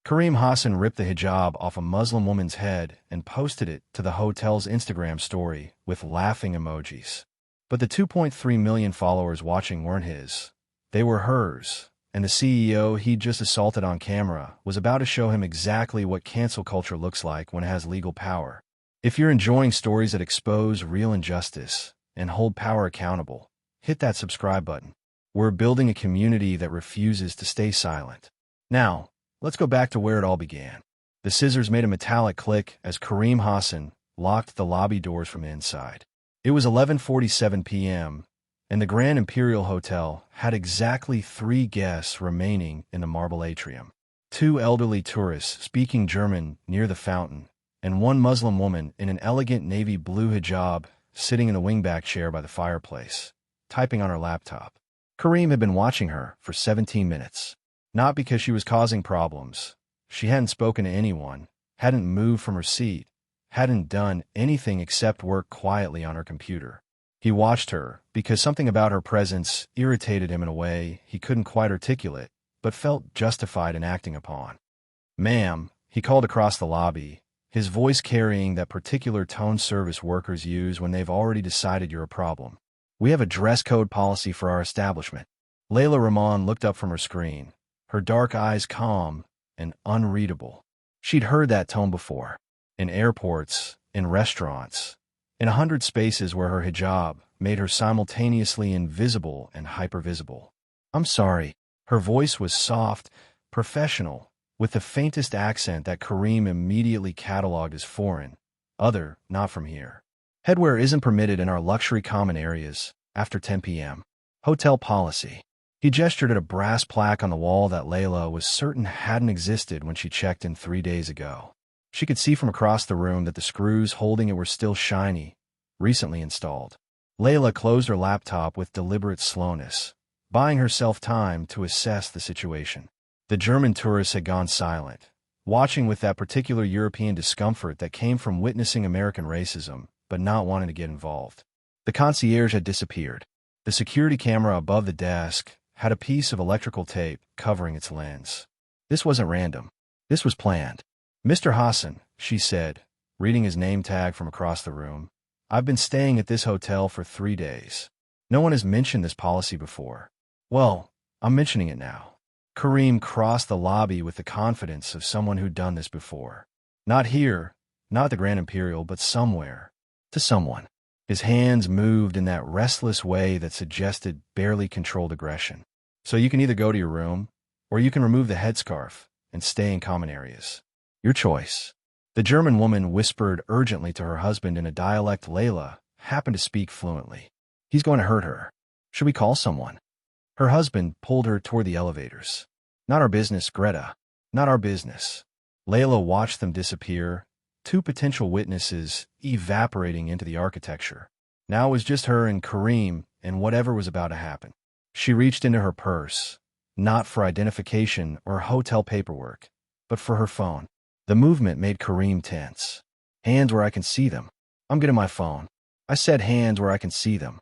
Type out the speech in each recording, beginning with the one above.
Kareem Hassan ripped the hijab off a Muslim woman's head and posted it to the hotel's Instagram story with laughing emojis. But the 2.3 million followers watching weren't his. They were hers, and the CEO he'd just assaulted on camera was about to show him exactly what cancel culture looks like when it has legal power. If you're enjoying stories that expose real injustice and hold power accountable, hit that subscribe button. We're building a community that refuses to stay silent. Now, let's go back to where it all began. The scissors made a metallic click as Kareem Hassan locked the lobby doors from inside. It was 11:47 p.m., and the Grand Imperial Hotel had exactly 3 guests remaining in the marble atrium. 2 elderly tourists speaking German near the fountain, and 1 Muslim woman in an elegant navy blue hijab sitting in the wingback chair by the fireplace, typing on her laptop. Kareem had been watching her for 17 minutes. Not because she was causing problems. She hadn't spoken to anyone, hadn't moved from her seat, hadn't done anything except work quietly on her computer. He watched her because something about her presence irritated him in a way he couldn't quite articulate, but felt justified in acting upon. "Ma'am," he called across the lobby, his voice carrying that particular tone service workers use when they've already decided you're a problem. "We have a dress code policy for our establishment." Layla Rahman looked up from her screen, her dark eyes calm and unreadable. She'd heard that tone before. In airports, in restaurants, in 100 spaces where her hijab made her simultaneously invisible and hypervisible. "I'm sorry." Her voice was soft, professional, with the faintest accent that Kareem immediately cataloged as foreign. "Other, not from here. Headwear isn't permitted in our luxury common areas after 10 p.m. Hotel policy." He gestured at a brass plaque on the wall that Layla was certain hadn't existed when she checked in 3 days ago. She could see from across the room that the screws holding it were still shiny, recently installed. Layla closed her laptop with deliberate slowness, buying herself time to assess the situation. The German tourists had gone silent, watching with that particular European discomfort that came from witnessing American racism, but not wanting to get involved. The concierge had disappeared. The security camera above the desk had a piece of electrical tape covering its lens. This wasn't random. This was planned. "Mr. Hassan," she said, reading his name tag from across the room, "I've been staying at this hotel for 3 days. No one has mentioned this policy before. Well, I'm mentioning it now." Kareem crossed the lobby with the confidence of someone who'd done this before. Not here, not the Grand Imperial, but somewhere. To someone. His hands moved in that restless way that suggested barely controlled aggression. "So you can either go to your room, or you can remove the headscarf and stay in common areas. Your choice." The German woman whispered urgently to her husband in a dialect Layla happened to speak fluently. "He's going to hurt her. Should we call someone?" Her husband pulled her toward the elevators. "Not our business, Greta. Not our business." Layla watched them disappear, 2 potential witnesses evaporating into the architecture. Now it was just her and Kareem and whatever was about to happen. She reached into her purse, not for identification or hotel paperwork, but for her phone. The movement made Kareem tense. "Hands where I can see them. I'm getting my phone. I said hands where I can see them."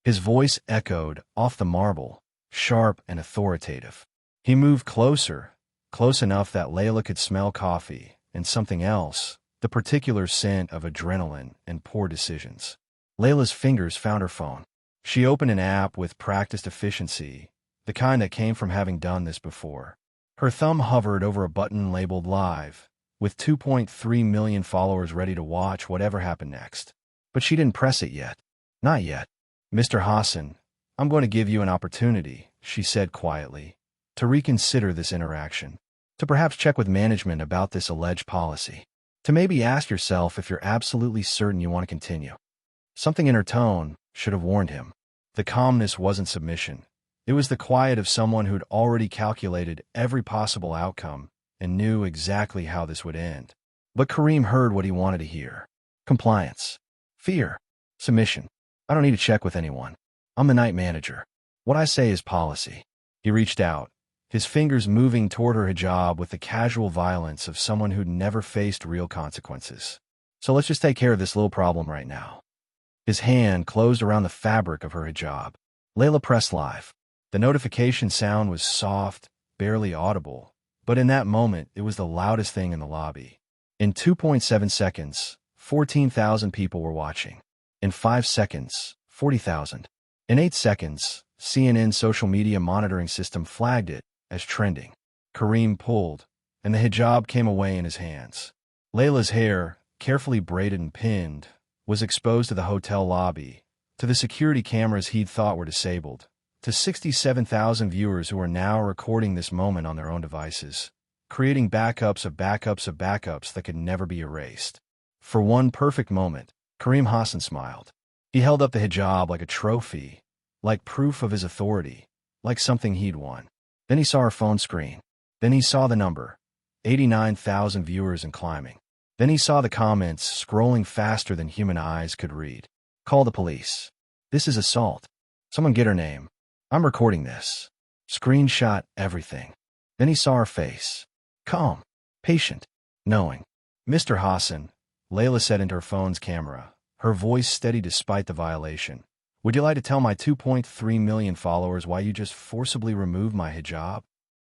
His voice echoed off the marble, sharp and authoritative. He moved closer, close enough that Layla could smell coffee and something else, the particular scent of adrenaline and poor decisions. Layla's fingers found her phone. She opened an app with practiced efficiency, the kind that came from having done this before. Her thumb hovered over a button labeled Live, with 2.3 million followers ready to watch whatever happened next. But she didn't press it yet. "Not yet. Mr. Hassan, I'm going to give you an opportunity," she said quietly, "to reconsider this interaction, to perhaps check with management about this alleged policy, to maybe ask yourself if you're absolutely certain you want to continue." Something in her tone should have warned him. The calmness wasn't submission. It was the quiet of someone who'd already calculated every possible outcome and knew exactly how this would end. But Kareem heard what he wanted to hear. Compliance. Fear. Submission. "I don't need to check with anyone. I'm the night manager. What I say is policy." He reached out, his fingers moving toward her hijab with the casual violence of someone who'd never faced real consequences. "So let's just take care of this little problem right now." His hand closed around the fabric of her hijab. Layla pressed live. The notification sound was soft, barely audible, But in that moment, it was the loudest thing in the lobby. In 2.7 seconds, 14,000 people were watching. In 5 seconds, 40,000. In 8 seconds, CNN's social media monitoring system flagged it as trending. Kareem pulled, and the hijab came away in his hands. Layla's hair, carefully braided and pinned, was exposed to the hotel lobby, to the security cameras he'd thought were disabled, to 67,000 viewers who are now recording this moment on their own devices, creating backups of backups of backups that could never be erased. For one perfect moment, Kareem Hassan smiled. He held up the hijab like a trophy, like proof of his authority, like something he'd won. Then he saw her phone screen. Then he saw the number, 89,000 viewers and climbing. Then he saw the comments scrolling faster than human eyes could read. Call the police. This is assault. Someone get her name. I'm recording this. Screenshot everything. Then he saw her face. Calm, patient, knowing. Mr. Hassan, Layla said into her phone's camera, her voice steady despite the violation. Would you like to tell my 2.3 million followers why you just forcibly removed my hijab?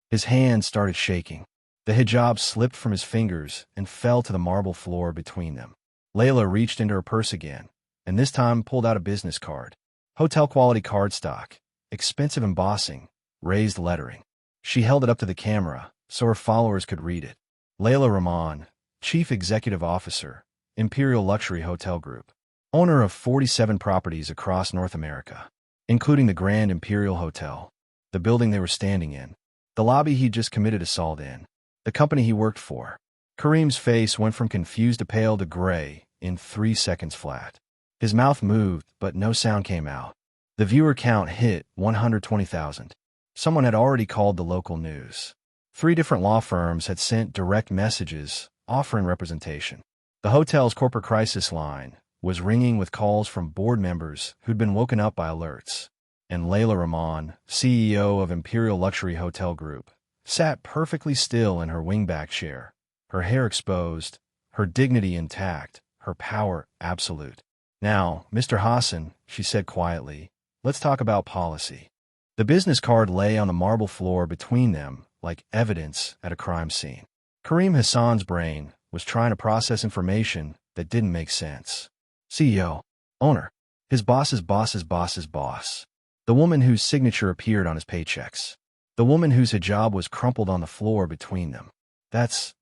His hands started shaking. The hijab slipped from his fingers and fell to the marble floor between them. Layla reached into her purse again, and this time pulled out a business card. Hotel-quality cardstock, expensive embossing, raised lettering. She held it up to the camera so her followers could read it. Layla Rahman, Chief Executive Officer, Imperial Luxury Hotel Group, owner of 47 properties across North America, including the Grand Imperial Hotel, the building they were standing in, the lobby he'd just committed assault in, the company he worked for. Kareem's face went from confused to pale to gray in 3 seconds flat. His mouth moved, but no sound came out. The viewer count hit 120,000. Someone had already called the local news. 3 different law firms had sent direct messages offering representation. The hotel's corporate crisis line was ringing with calls from board members who'd been woken up by alerts. And Layla Rahman, CEO of Imperial Luxury Hotel Group, sat perfectly still in her wingback chair, her hair exposed, her dignity intact, her power absolute. Now, Mr. Hassan, she said quietly, let's talk about policy. The business card lay on the marble floor between them like evidence at a crime scene. Kareem Hassan's brain was trying to process information that didn't make sense. CEO, owner, his boss's boss's boss's boss, the woman whose signature appeared on his paychecks, the woman whose hijab was crumpled on the floor between them. That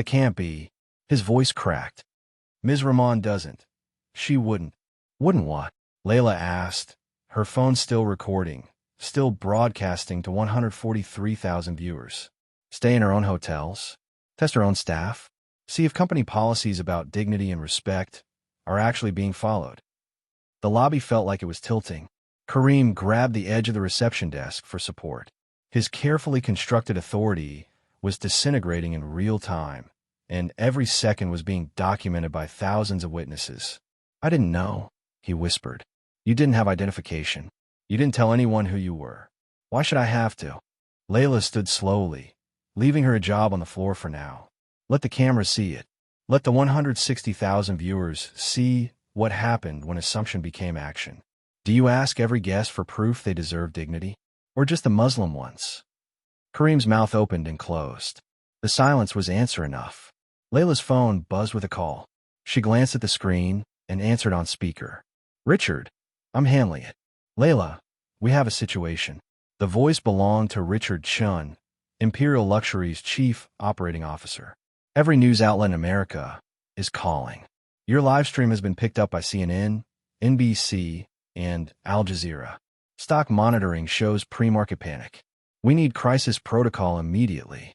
can't be. His voice cracked. Ms. Rahman doesn't. She wouldn't. Wouldn't what? Layla asked, her phone still recording, still broadcasting to 143,000 viewers. Stay in her own hotels? Test her own staff? See if company policies about dignity and respect are actually being followed. The lobby felt like it was tilting. Kareem grabbed the edge of the reception desk for support. His carefully constructed authority was disintegrating in real time, and every second was being documented by thousands of witnesses. I didn't know, he whispered. You didn't have identification. You didn't tell anyone who you were. Why should I have to? Layla stood slowly, leaving her hijab on the floor for now. Let the camera see it. Let the 160,000 viewers see what happened when assumption became action. Do you ask every guest for proof they deserve dignity? Or just the Muslim ones? Kareem's mouth opened and closed. The silence was answer enough. Layla's phone buzzed with a call. She glanced at the screen and answered on speaker. Richard, I'm handling it. Layla, we have a situation. The voice belonged to Richard Chun, Imperial Luxury's chief operating officer. Every news outlet in America is calling. Your live stream has been picked up by CNN, NBC, and Al Jazeera. Stock monitoring shows pre-market panic. We need crisis protocol immediately.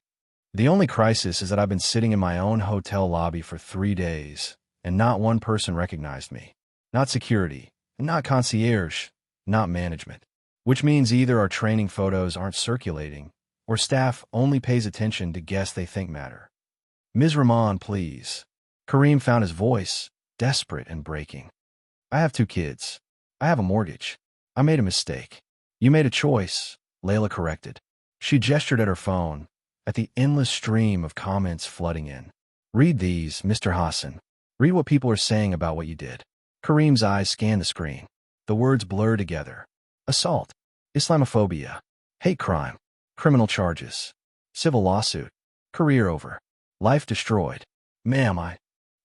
The only crisis is that I've been sitting in my own hotel lobby for 3 days, and not one person recognized me. Not security, not concierge, not management. Which means either our training photos aren't circulating, or staff only pays attention to guests they think matter. Ms. Rahman, please. Kareem found his voice, desperate and breaking. I have 2 kids. I have a mortgage. I made a mistake. You made a choice, Layla corrected. She gestured at her phone, at the endless stream of comments flooding in. Read these, Mr. Hassan. Read what people are saying about what you did. Kareem's eyes scanned the screen. The words blurred together. Assault. Islamophobia. Hate crime. Criminal charges. Civil lawsuit. Career over. Life destroyed. Ma'am,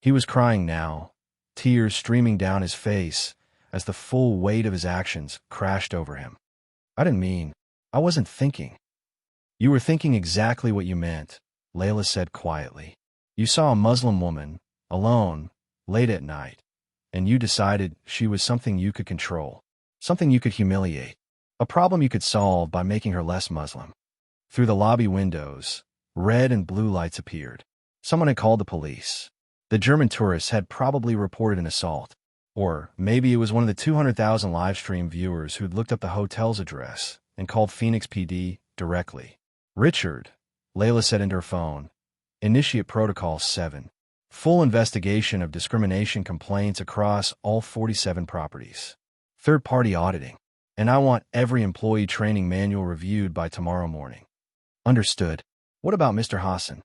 He was crying now, tears streaming down his face as the full weight of his actions crashed over him. I didn't mean. I wasn't thinking. You were thinking exactly what you meant, Layla said quietly. You saw a Muslim woman, alone, late at night, and you decided she was something you could control, something you could humiliate, a problem you could solve by making her less Muslim. Through the lobby windows, red and blue lights appeared. Someone had called the police. The German tourists had probably reported an assault. Or maybe it was one of the 200,000 livestream viewers who'd looked up the hotel's address and called Phoenix PD directly. Richard, Layla said into her phone, initiate Protocol 7. Full investigation of discrimination complaints across all 47 properties. Third-party auditing. And I want every employee training manual reviewed by tomorrow morning. Understood. What about Mr. Hassan?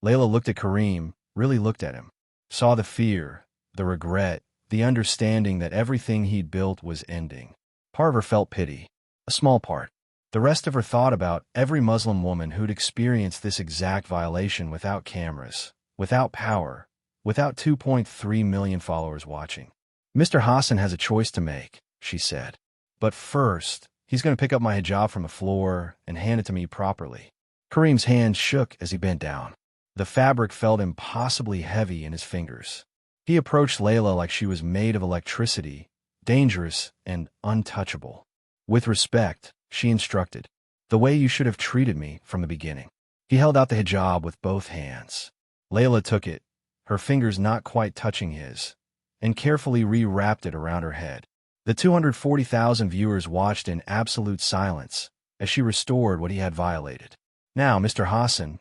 Layla looked at Kareem, really looked at him. Saw the fear, the regret, the understanding that everything he'd built was ending. Part of her felt pity. A small part. The rest of her thought about every Muslim woman who'd experienced this exact violation without cameras, without power, without 2.3 million followers watching. Mr. Hassan has a choice to make, she said. But first, he's going to pick up my hijab from the floor and hand it to me properly. Kareem's hand shook as he bent down. The fabric felt impossibly heavy in his fingers. He approached Layla like she was made of electricity, dangerous and untouchable. With respect, she instructed, the way you should have treated me from the beginning. He held out the hijab with both hands. Layla took it, her fingers not quite touching his, and carefully re-wrapped it around her head. The 240,000 viewers watched in absolute silence as she restored what he had violated. Now, Mr. Hassan,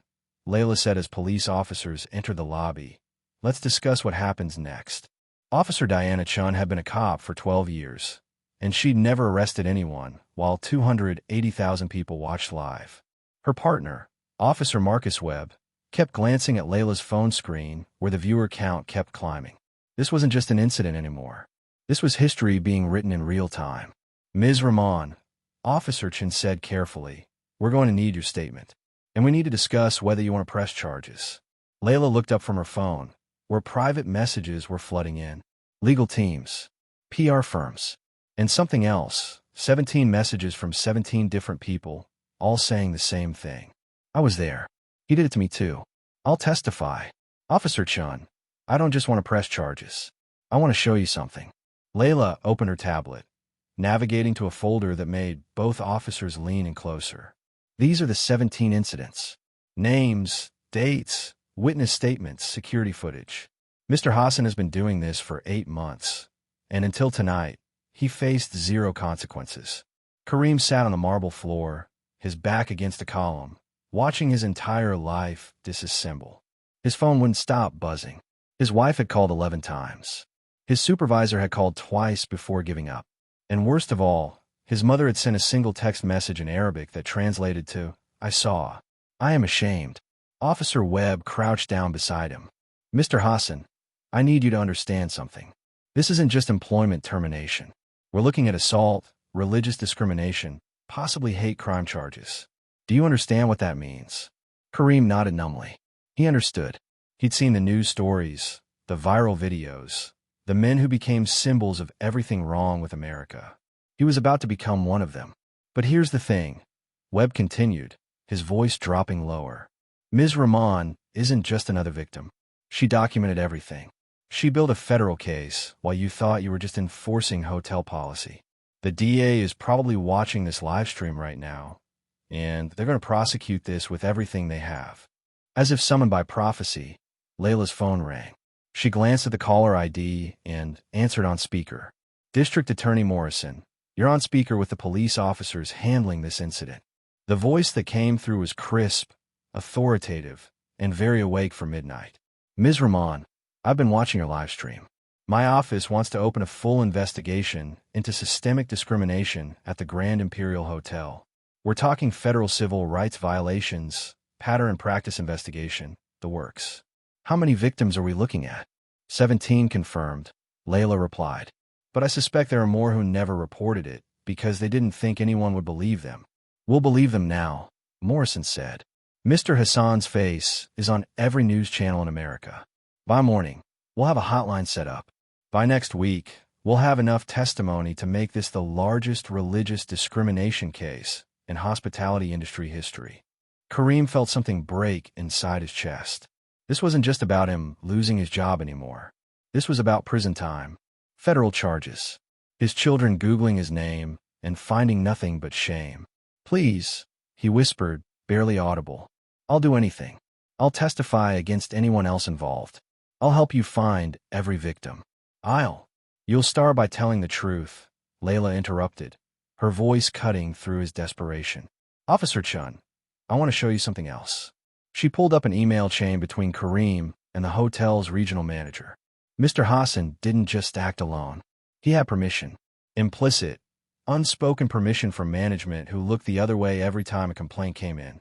Layla said as police officers entered the lobby, let's discuss what happens next. Officer Diana Chun had been a cop for 12 years, and she'd never arrested anyone while 280,000 people watched live. Her partner, Officer Marcus Webb, kept glancing at Layla's phone screen where the viewer count kept climbing. This wasn't just an incident anymore. This was history being written in real time. Ms. Rahman, Officer Chin said carefully, we're going to need your statement, and we need to discuss whether you want to press charges. Layla looked up from her phone, where private messages were flooding in. Legal teams, PR firms, and something else, 17 messages from 17 different people, all saying the same thing. I was there. He did it to me too. I'll testify. Officer Chun, I don't just want to press charges. I want to show you something. Layla opened her tablet, navigating to a folder that made both officers lean in closer. These are the 17 incidents. Names, dates, witness statements, security footage. Mr. Hassan has been doing this for 8 months, and until tonight, he faced 0 consequences. Kareem sat on the marble floor, his back against a column, watching his entire life disassemble. His phone wouldn't stop buzzing. His wife had called 11 times. His supervisor had called twice before giving up. And worst of all, his mother had sent a single text message in Arabic that translated to, I saw. I am ashamed. Officer Webb crouched down beside him. Mr. Hassan, I need you to understand something. This isn't just employment termination. We're looking at assault, religious discrimination, possibly hate crime charges. Do you understand what that means? Kareem nodded numbly. He understood. He'd seen the news stories, the viral videos, the men who became symbols of everything wrong with America. He was about to become one of them. But here's the thing, Webb continued, his voice dropping lower. Ms. Rahman isn't just another victim. She documented everything. She built a federal case while you thought you were just enforcing hotel policy. The DA is probably watching this live stream right now, and they're going to prosecute this with everything they have. As if summoned by prophecy, Layla's phone rang. She glanced at the caller ID and answered on speaker. District Attorney Morrison, you're on speaker with the police officers handling this incident. The voice that came through was crisp, authoritative, and very awake for midnight. Ms. Rahman, I've been watching your live stream. My office wants to open a full investigation into systemic discrimination at the Grand Imperial Hotel. We're talking federal civil rights violations, pattern and practice investigation, the works. How many victims are we looking at? 17 confirmed, Layla replied. But I suspect there are more who never reported it because they didn't think anyone would believe them. We'll believe them now, Morrison said. Mr. Hassan's face is on every news channel in America. By morning, we'll have a hotline set up. By next week, we'll have enough testimony to make this the largest religious discrimination case in hospitality industry history. Kareem felt something break inside his chest. This wasn't just about him losing his job anymore. This was about prison time, federal charges, his children Googling his name and finding nothing but shame. "Please," he whispered, barely audible. "I'll do anything. I'll testify against anyone else involved. I'll help you find every victim." You'll start by telling the truth," Layla interrupted, her voice cutting through his desperation. "Officer Chun, I want to show you something else." She pulled up an email chain between Kareem and the hotel's regional manager. Mr. Hassan didn't just act alone. He had permission. Implicit, unspoken permission from management who looked the other way every time a complaint came in.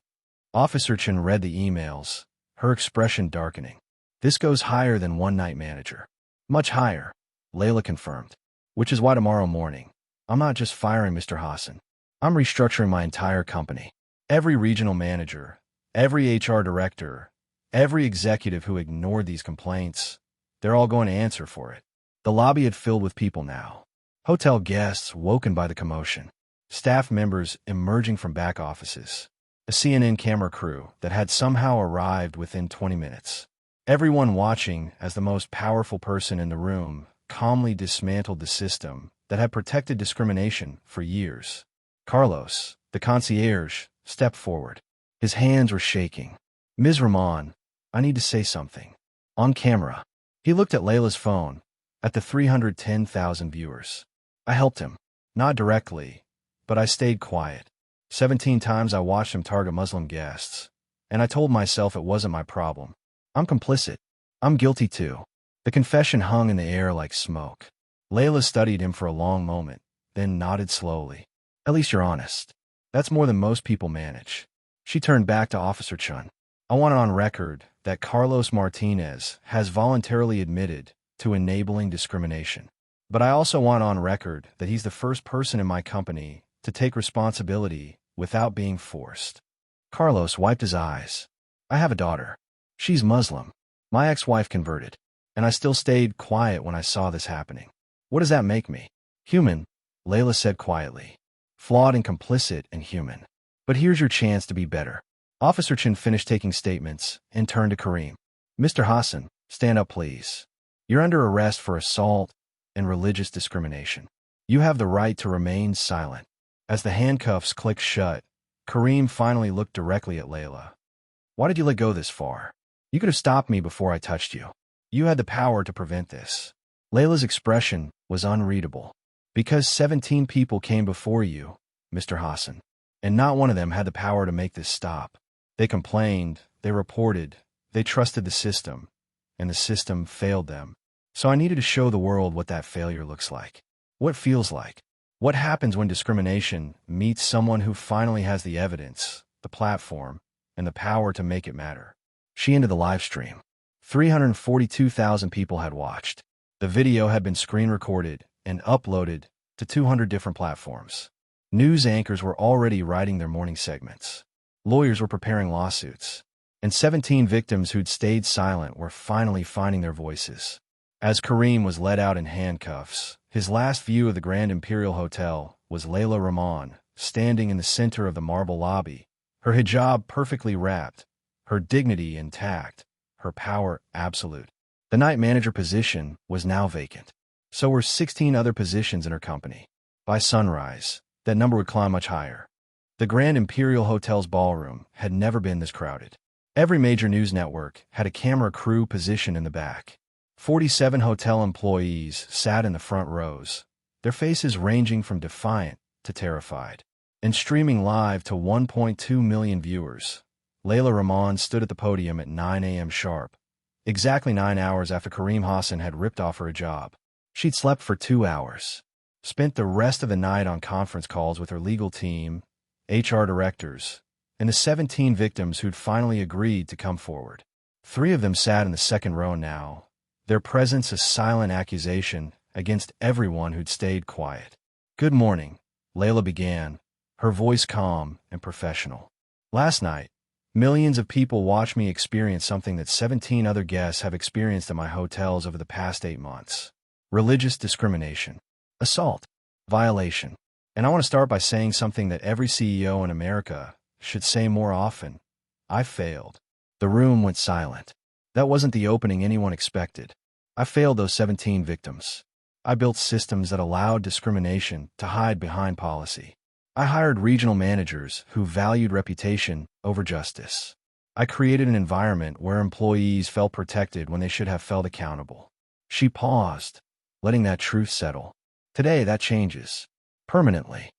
Officer Chun read the emails, her expression darkening. "This goes higher than one-night manager." "Much higher," Layla confirmed. "Which is why tomorrow morning, I'm not just firing Mr. Hassan. I'm restructuring my entire company. Every regional manager, every HR director, every executive who ignored these complaints, they're all going to answer for it." The lobby had filled with people now. Hotel guests woken by the commotion. Staff members emerging from back offices. A CNN camera crew that had somehow arrived within 20 minutes. Everyone watching as the most powerful person in the room calmly dismantled the system that had protected discrimination for years. Carlos, the concierge, stepped forward. His hands were shaking. "Ms. Rahman, I need to say something." On camera. He looked at Layla's phone, at the 310,000 viewers. "I helped him. Not directly, but I stayed quiet. 17 times I watched him target Muslim guests, and I told myself it wasn't my problem. I'm complicit. I'm guilty too." The confession hung in the air like smoke. Layla studied him for a long moment, then nodded slowly. "At least you're honest. That's more than most people manage." She turned back to Officer Chun. "I want it on record that Carlos Martinez has voluntarily admitted to enabling discrimination. But I also want on record that he's the first person in my company to take responsibility without being forced." Carlos wiped his eyes. "I have a daughter. She's Muslim. My ex-wife converted. And I still stayed quiet when I saw this happening. What does that make me?" "Human," Layla said quietly. "Flawed and complicit and human. But here's your chance to be better." Officer Chin finished taking statements and turned to Kareem. "Mr. Hassan, stand up please. You're under arrest for assault and religious discrimination. You have the right to remain silent." As the handcuffs clicked shut, Kareem finally looked directly at Layla. "Why did you let go this far? You could have stopped me before I touched you. You had the power to prevent this." Layla's expression was unreadable. "Because 17 people came before you, Mr. Hassan, and not one of them had the power to make this stop. They complained, they reported, they trusted the system, and the system failed them. So I needed to show the world what that failure looks like. What feels like. What happens when discrimination meets someone who finally has the evidence, the platform, and the power to make it matter." She ended the live stream. 342,000 people had watched. The video had been screen recorded and uploaded to 200 different platforms. News anchors were already writing their morning segments. Lawyers were preparing lawsuits. And 17 victims who'd stayed silent were finally finding their voices. As Kareem was led out in handcuffs, his last view of the Grand Imperial Hotel was Layla Rahman, standing in the center of the marble lobby, her hijab perfectly wrapped, her dignity intact, her power absolute. The night manager position was now vacant. So were 16 other positions in her company. By sunrise, that number would climb much higher. The Grand Imperial Hotel's ballroom had never been this crowded. Every major news network had a camera crew positioned in the back. 47 hotel employees sat in the front rows, their faces ranging from defiant to terrified. And streaming live to 1.2 million viewers, Layla Rahman stood at the podium at 9 a.m. sharp, exactly 9 hours after Kareem Hassan had ripped off her hijab. She'd slept for 2 hours, spent the rest of the night on conference calls with her legal team, HR directors, and the 17 victims who'd finally agreed to come forward. 3 of them sat in the second row now, their presence a silent accusation against everyone who'd stayed quiet. "Good morning," Layla began, her voice calm and professional. "Last night, Millions of people watch me experience something that 17 other guests have experienced at my hotels over the past 8 months. Religious discrimination. Assault. Violation. And I want to start by saying something that every CEO in America should say more often. I failed. The room went silent. That wasn't the opening anyone expected. I failed those 17 victims. I built systems that allowed discrimination to hide behind policy. I hired regional managers who valued reputation over justice. I created an environment where employees felt protected when they should have felt accountable. She paused, letting that truth settle. Today, that changes. Permanently.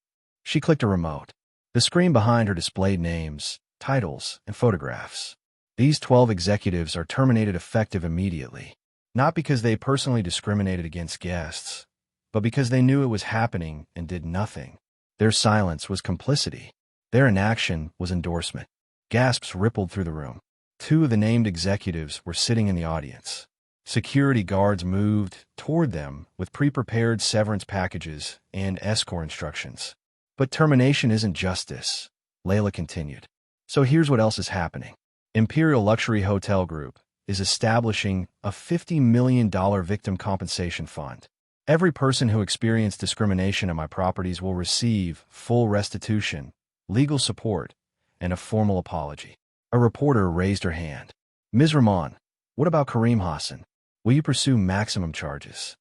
She clicked a remote. The screen behind her displayed names, titles, and photographs. These 12 executives are terminated effective immediately. Not because they personally discriminated against guests, but because they knew it was happening and did nothing. Their silence was complicity. Their inaction was endorsement. Gasps rippled through the room. 2 of the named executives were sitting in the audience. Security guards moved toward them with pre-prepared severance packages and escort instructions. But termination isn't justice, Layla continued. So here's what else is happening. Imperial Luxury Hotel Group is establishing a $50 million victim compensation fund. Every person who experienced discrimination at my properties will receive full restitution, legal support, and a formal apology. A reporter raised her hand. Ms. Rahman, what about Kareem Hassan? Will you pursue maximum charges?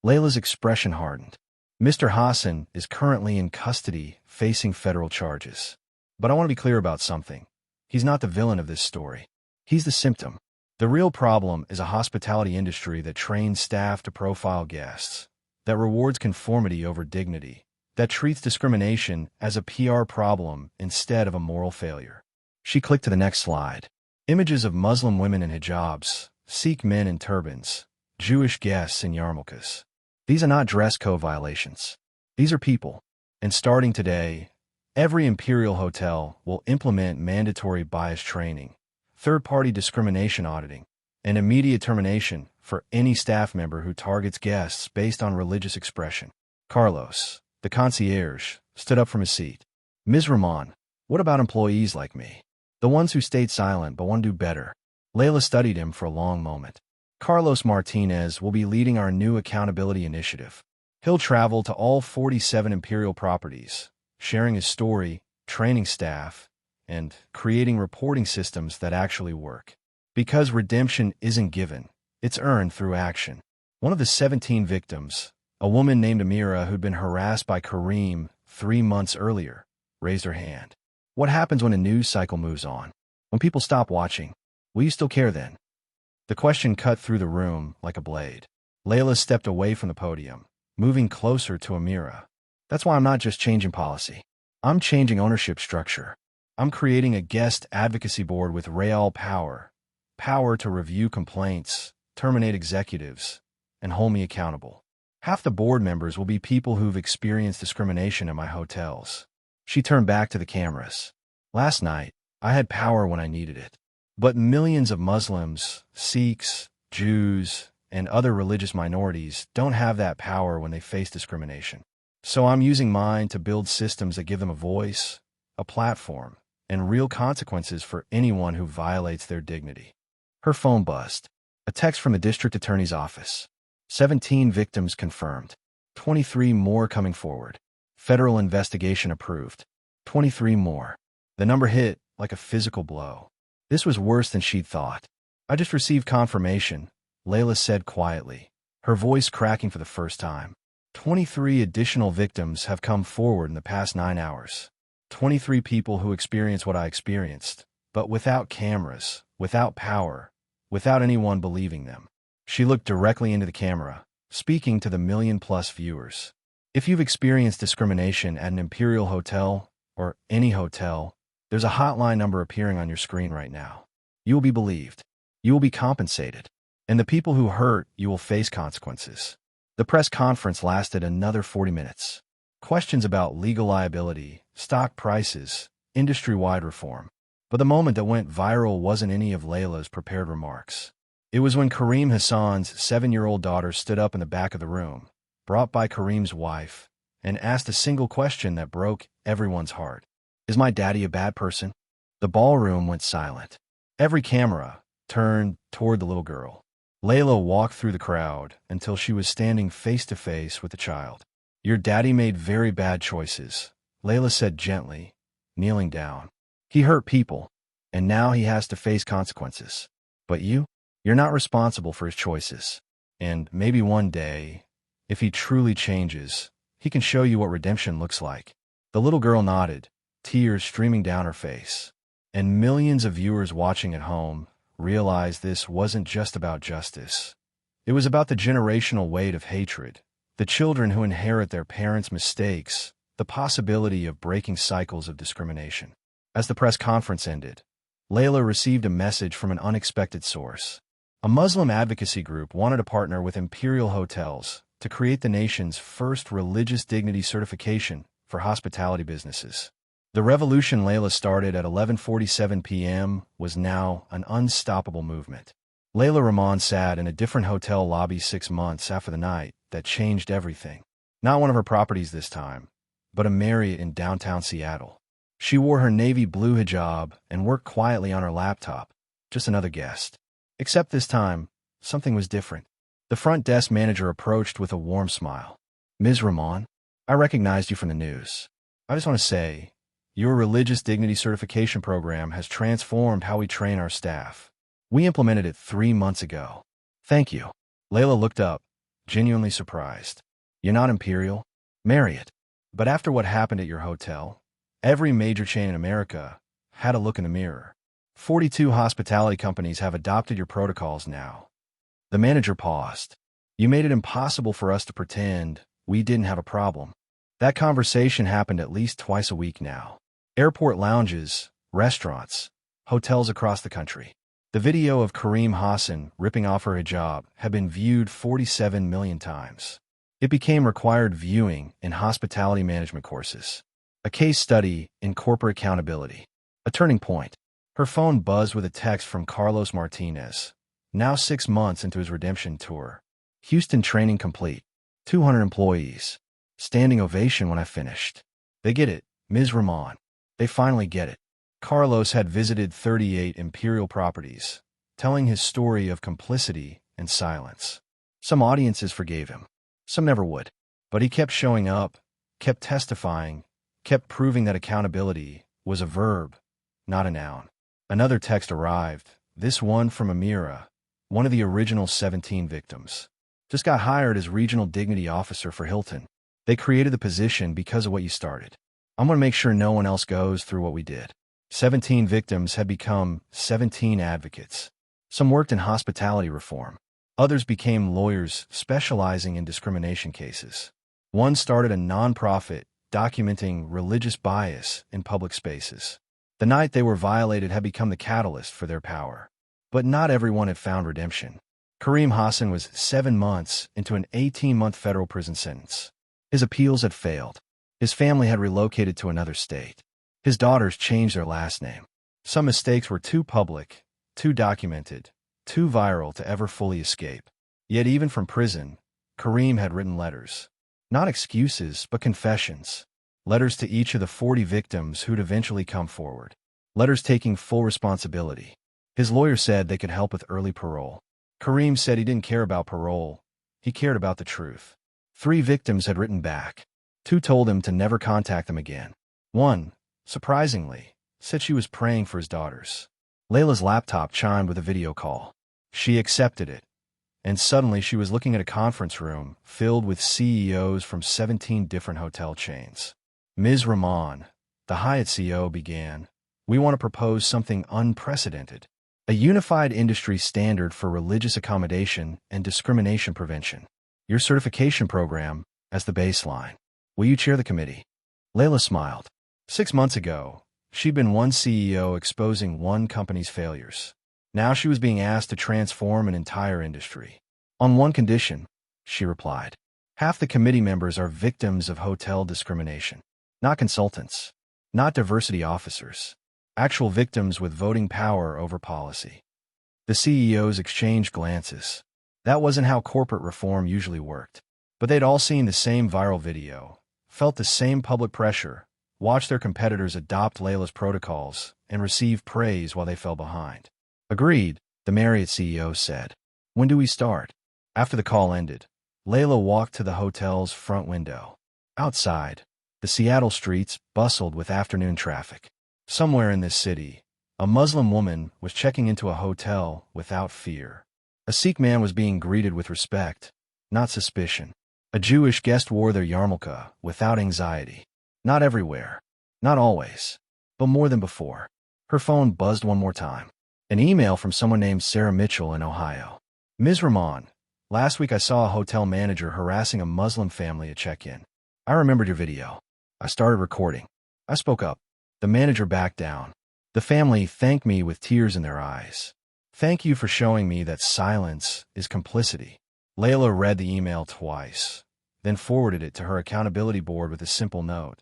Layla's expression hardened. Mr. Hassan is currently in custody, facing federal charges. But I want to be clear about something. He's not the villain of this story. He's the symptom. The real problem is a hospitality industry that trains staff to profile guests, that rewards conformity over dignity, that treats discrimination as a PR problem instead of a moral failure. She clicked to the next slide. Images of Muslim women in hijabs, Sikh men in turbans, Jewish guests in yarmulkes. These are not dress code violations. These are people. And starting today, every Imperial hotel will implement mandatory bias training, third-party discrimination auditing, and immediate termination for any staff member who targets guests based on religious expression. Carlos, the concierge, stood up from his seat. Ms. Rahman, what about employees like me? The ones who stayed silent but want to do better. Layla studied him for a long moment. Carlos Martinez will be leading our new accountability initiative. He'll travel to all 47 Imperial properties, sharing his story, training staff, and creating reporting systems that actually work. Because redemption isn't given, it's earned through action. One of the 17 victims, a woman named Amira who'd been harassed by Kareem 3 months earlier, raised her hand. What happens when a news cycle moves on? When people stop watching? Will you still care then? The question cut through the room like a blade. Layla stepped away from the podium, moving closer to Amira. That's why I'm not just changing policy. I'm changing ownership structure. I'm creating a guest advocacy board with real power. Power to review complaints, terminate executives, and hold me accountable. Half the board members will be people who've experienced discrimination at my hotels. She turned back to the cameras. Last night, I had power when I needed it. But millions of Muslims, Sikhs, Jews, and other religious minorities don't have that power when they face discrimination. So I'm using mine to build systems that give them a voice, a platform, and real consequences for anyone who violates their dignity. Her phone buzzed. A text from the district attorney's office. 17 victims confirmed. 23 more coming forward. Federal investigation approved. 23 more. The number hit like a physical blow. This was worse than she'd thought. I just received confirmation, Layla said quietly, her voice cracking for the first time. 23 additional victims have come forward in the past 9 hours. 23 people who experienced what I experienced, but without cameras, without power, without anyone believing them. She looked directly into the camera, speaking to the million-plus viewers. If you've experienced discrimination at an Imperial hotel, or any hotel, there's a hotline number appearing on your screen right now. You will be believed. You will be compensated. And the people who hurt you will face consequences. The press conference lasted another 40 minutes. Questions about legal liability, stock prices, industry-wide reform. But the moment that went viral wasn't any of Layla's prepared remarks. It was when Kareem Hassan's 7-year-old daughter stood up in the back of the room, brought by Kareem's wife, and asked a single question that broke everyone's heart. Is my daddy a bad person? The ballroom went silent. Every camera turned toward the little girl. Layla walked through the crowd until she was standing face to face with the child. "Your daddy made very bad choices," Layla said gently, kneeling down. "He hurt people, and now he has to face consequences. But you're not responsible for his choices. And maybe one day, if he truly changes, he can show you what redemption looks like." The little girl nodded, tears streaming down her face. And millions of viewers watching at home realized this wasn't just about justice. It was about the generational weight of hatred, the children who inherit their parents' mistakes, the possibility of breaking cycles of discrimination. As the press conference ended, Layla received a message from an unexpected source. A Muslim advocacy group wanted to partner with Imperial Hotels to create the nation's first religious dignity certification for hospitality businesses. The revolution Layla started at 11:47 p.m. was now an unstoppable movement. Layla Rahman sat in a different hotel lobby 6 months after the night that changed everything. Not one of her properties this time, but a Marriott in downtown Seattle. She wore her navy blue hijab and worked quietly on her laptop, just another guest. Except this time, something was different. The front desk manager approached with a warm smile. "Ms. Rahman, I recognized you from the news. I just want to say, your religious dignity certification program has transformed how we train our staff. We implemented it 3 months ago." "Thank you." Layla looked up, genuinely surprised. "You're not Imperial?" "Marriott. But after what happened at your hotel, every major chain in America had a look in the mirror. 42 hospitality companies have adopted your protocols now." The manager paused. "You made it impossible for us to pretend we didn't have a problem." That conversation happened at least twice a week now. Airport lounges, restaurants, hotels across the country. The video of Kareem Hassan ripping off her hijab had been viewed 47 million times. It became required viewing in hospitality management courses. A case study in corporate accountability. A turning point. Her phone buzzed with a text from Carlos Martinez, now 6 months into his redemption tour. "Houston training complete. 200 employees. Standing ovation when I finished." "They get it, Ms. Rahman. They finally get it." Carlos had visited 38 Imperial properties, telling his story of complicity and silence. Some audiences forgave him. Some never would. But he kept showing up, kept testifying, kept proving that accountability was a verb, not a noun. Another text arrived, this one from Amira, one of the original 17 victims. "Just got hired as regional dignity officer for Hilton. They created the position because of what you started. I'm going to make sure no one else goes through what we did." 17 victims had become 17 advocates. Some worked in hospitality reform. Others became lawyers specializing in discrimination cases. One started a nonprofit documenting religious bias in public spaces. The night they were violated had become the catalyst for their power. But not everyone had found redemption. Kareem Hassan was 7 months into an 18-month federal prison sentence. His appeals had failed. His family had relocated to another state. His daughters changed their last name. Some mistakes were too public, too documented, too viral to ever fully escape. Yet even from prison, Kareem had written letters. Not excuses, but confessions. Letters to each of the 40 victims who'd eventually come forward. Letters taking full responsibility. His lawyer said they could help with early parole. Kareem said he didn't care about parole. He cared about the truth. 3 victims had written back. 2 told him to never contact them again. One, surprisingly, said she was praying for his daughters. Layla's laptop chimed with a video call. She accepted it, and suddenly she was looking at a conference room filled with CEOs from 17 different hotel chains. "Ms. Rahman," the Hyatt CEO began, "we want to propose something unprecedented. A unified industry standard for religious accommodation and discrimination prevention. Your certification program as the baseline. Will you chair the committee?" Layla smiled. 6 months ago, she'd been one CEO exposing one company's failures. Now she was being asked to transform an entire industry. "On one condition," she replied. "Half the committee members are victims of hotel discrimination. Not consultants. Not diversity officers. Actual victims with voting power over policy." The CEOs exchanged glances. That wasn't how corporate reform usually worked. But they'd all seen the same viral video, felt the same public pressure, watch their competitors adopt Layla's protocols, and receive praise while they fell behind. Agreed, the Marriott CEO said. When do we start? After the call ended, Layla walked to the hotel's front window. Outside, the Seattle streets bustled with afternoon traffic. Somewhere in this city, a Muslim woman was checking into a hotel without fear. A Sikh man was being greeted with respect, not suspicion. A Jewish guest wore their yarmulke without anxiety. Not everywhere, not always, but more than before. Her phone buzzed one more time. An email from someone named Sarah Mitchell in Ohio. Ms. Rahman, last week I saw a hotel manager harassing a Muslim family at check-in. I remembered your video. I started recording. I spoke up. The manager backed down. The family thanked me with tears in their eyes. Thank you for showing me that silence is complicity. Layla read the email twice, then forwarded it to her accountability board with a simple note.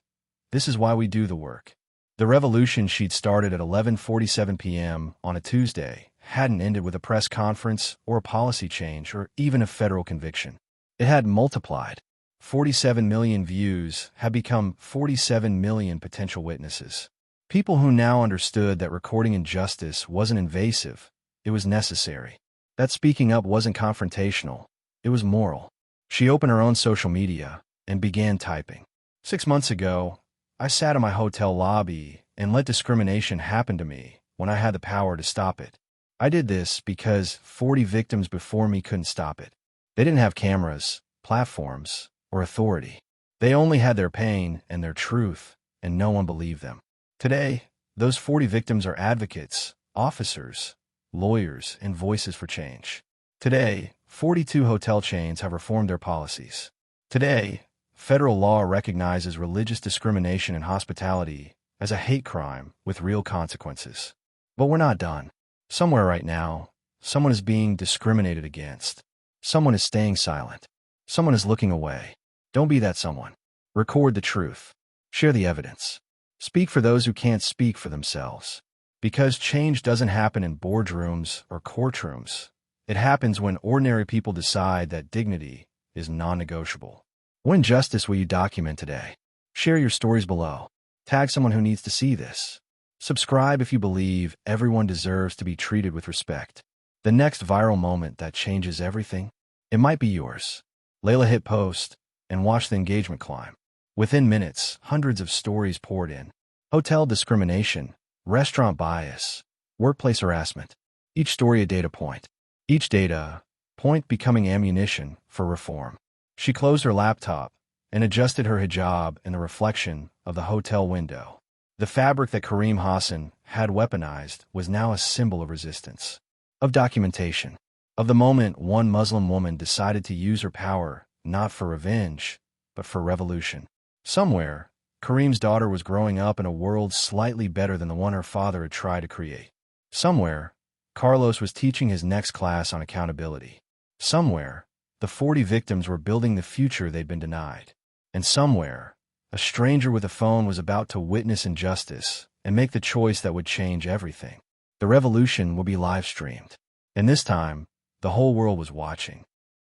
This is why we do the work. The revolution she'd started at 11:47 p.m. on a Tuesday hadn't ended with a press conference or a policy change or even a federal conviction. It had multiplied. 47 million views had become 47 million potential witnesses. People who now understood that recording injustice wasn't invasive, it was necessary. That speaking up wasn't confrontational, it was moral. She opened her own social media and began typing. 6 months ago, I sat in my hotel lobby and let discrimination happen to me when I had the power to stop it. I did this because 40 victims before me couldn't stop it. They didn't have cameras, platforms, or authority. They only had their pain and their truth, and no one believed them. Today, those 40 victims are advocates, officers, lawyers, and voices for change. Today, 42 hotel chains have reformed their policies. Today, federal law recognizes religious discrimination in hospitality as a hate crime with real consequences. But we're not done. Somewhere right now, someone is being discriminated against. Someone is staying silent. Someone is looking away. Don't be that someone. Record the truth. Share the evidence. Speak for those who can't speak for themselves. Because change doesn't happen in boardrooms or courtrooms. It happens when ordinary people decide that dignity is non-negotiable. What injustice will you document today? Share your stories below. Tag someone who needs to see this. Subscribe if you believe everyone deserves to be treated with respect. The next viral moment that changes everything? It might be yours. Layla hit post and watched the engagement climb. Within minutes, hundreds of stories poured in. Hotel discrimination, restaurant bias, workplace harassment. Each story a data point. Each data point becoming ammunition for reform. She closed her laptop and adjusted her hijab in the reflection of the hotel window. The fabric that Kareem Hassan had weaponized was now a symbol of resistance, of documentation, of the moment one Muslim woman decided to use her power not for revenge, but for revolution. Somewhere, Kareem's daughter was growing up in a world slightly better than the one her father had tried to create. Somewhere, Carlos was teaching his next class on accountability. Somewhere, the 40 victims were building the future they'd been denied. And somewhere, a stranger with a phone was about to witness injustice and make the choice that would change everything. The revolution would be live-streamed. And this time, the whole world was watching.